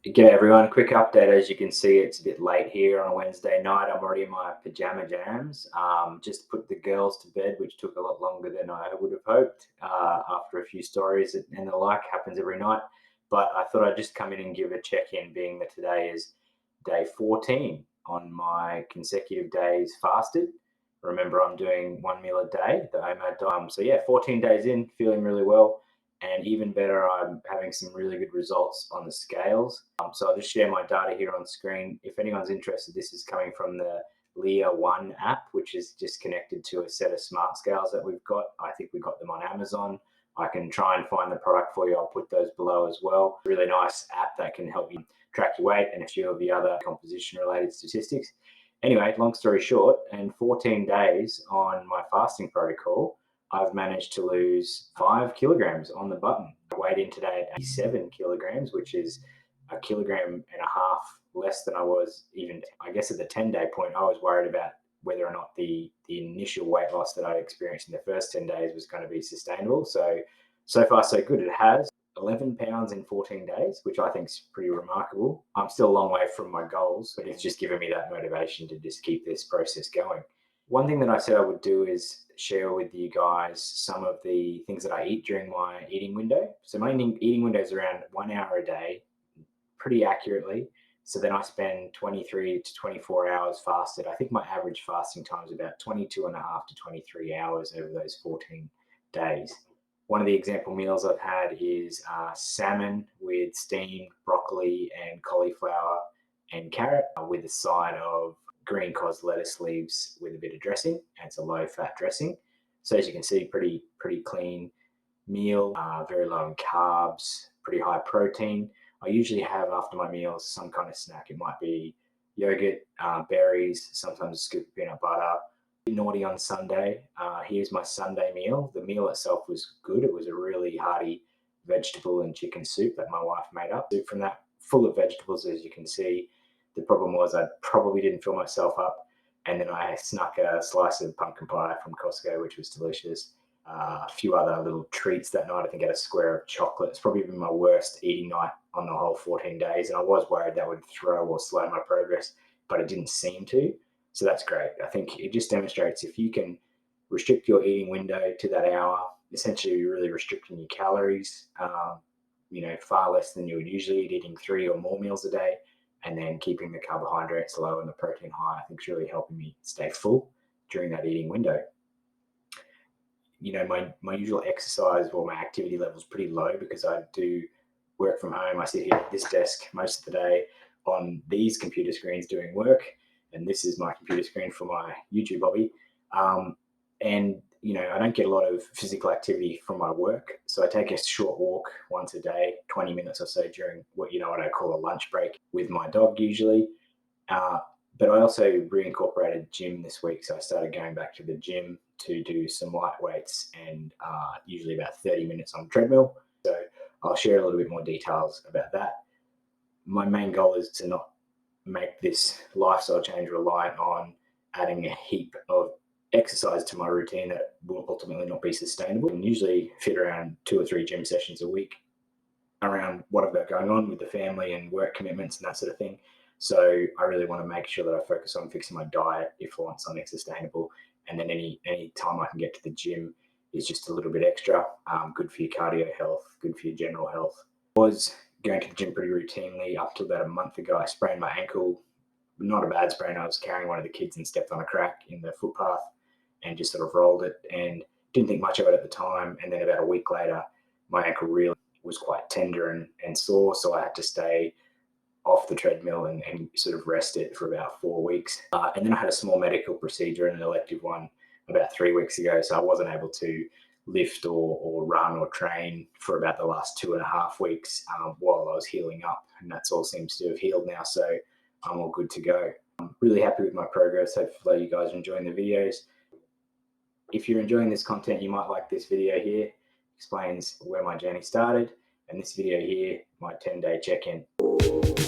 G'day everyone, quick update. As you can see, it's a bit late here on a Wednesday night. I'm already in my pajama jams. Just put the girls to bed, which took a lot longer than I would have hoped after a few stories and the like happens every night. But I thought I'd just come in and give a check-in, being that today is day 14 on my consecutive days fasted. Remember, I'm doing one meal a day, the OMAD diet. So yeah, 14 days in, feeling really well. And even better, I'm having some really good results on the scales. So I'll just share my data here on screen. If anyone's interested, this is coming from the Leaone App, which is just connected to a set of smart scales that we've got. I think we got them on Amazon. I can try and find the product for you. I'll put those below as well. Really nice app that can help you track your weight and a few of the other composition related statistics. Anyway, long story short, in 14 days on my fasting protocol, I've managed to lose 5 kilograms on the button. I weighed in today at 87 kilograms, which is a kilogram and a half less than I was even, I guess, at the 10-day point. I was worried about whether or not the initial weight loss that I experienced in the first 10 days was going to be sustainable. So far, so good. It has 11 pounds in 14 days, which I think is pretty remarkable. I'm still a long way from my goals, but it's just given me that motivation to just keep this process going. One thing that I said I would do is share with you guys some of the things that I eat during my eating window. So my eating window is around 1 hour a day, pretty accurately. So then I spend 23 to 24 hours fasted. I think my average fasting time is about 22 and a half to 23 hours over those 14 days. One of the example meals I've had is salmon with steamed broccoli and cauliflower and carrot with a side of green cos lettuce leaves with a bit of dressing, and it's a low-fat dressing. So as you can see, pretty clean meal, very low in carbs, pretty high protein. I usually have after my meals some kind of snack. It might be yogurt, berries, sometimes a scoop of peanut butter. Naughty on Sunday. Here's my Sunday meal. The meal itself was good. It was a really hearty vegetable and chicken soup that my wife made up. Soup from that, full of vegetables, as you can see. The problem was I probably didn't fill myself up, and then I snuck a slice of pumpkin pie from Costco, which was delicious. A few other little treats that night. I think I had a square of chocolate. It's probably been my worst eating night on the whole 14 days, and I was worried that would throw or slow my progress, but it didn't seem to. So that's great. I think it just demonstrates if you can restrict your eating window to that hour, essentially you're really restricting your calories, far less than you would usually eat, eating 3 or more meals a day, and then keeping the carbohydrates low and the protein high. I think is really helping me stay full during that eating window. My usual exercise or my activity level is pretty low because I do work from home. I sit here at this desk most of the day on these computer screens doing work, and this is my computer screen for my YouTube hobby. And I don't get a lot of physical activity from my work, so I take a short walk once a day, 20 minutes or so during what I call a lunch break with my dog usually. But I also reincorporated gym this week, so I started going back to the gym to do some light weights and usually about 30 minutes on the treadmill. So I'll share a little bit more details about that. My main goal is to not make this lifestyle change reliant on adding a heap of exercise to my routine that will ultimately not be sustainable, and usually fit around 2 or 3 gym sessions a week around what I've got going on with the family and work commitments and that sort of thing. So I really want to make sure that I focus on fixing my diet if I want something sustainable, and then any time I can get to the gym is just a little bit extra. Good for your cardio health, good for your general health. I was going to the gym pretty routinely up to about a month ago. I sprained my ankle. Not a bad sprain. I was carrying one of the kids and stepped on a crack in the footpath and just sort of rolled it and didn't think much of it at the time. And then about a week later, my ankle really was quite tender and sore, so I had to stay off the treadmill and sort of rest it for about 4 weeks. And then I had a small medical procedure, an elective one, about 3 weeks ago, so I wasn't able to lift or run or train for about the last 2.5 weeks while I was healing up, and that's all seems to have healed now, so I'm all good to go. I'm really happy with my progress. Hopefully you guys are enjoying the videos. If you're enjoying this content, you might like this video here. Explains where my journey started, and this video here, my 10-day check-in.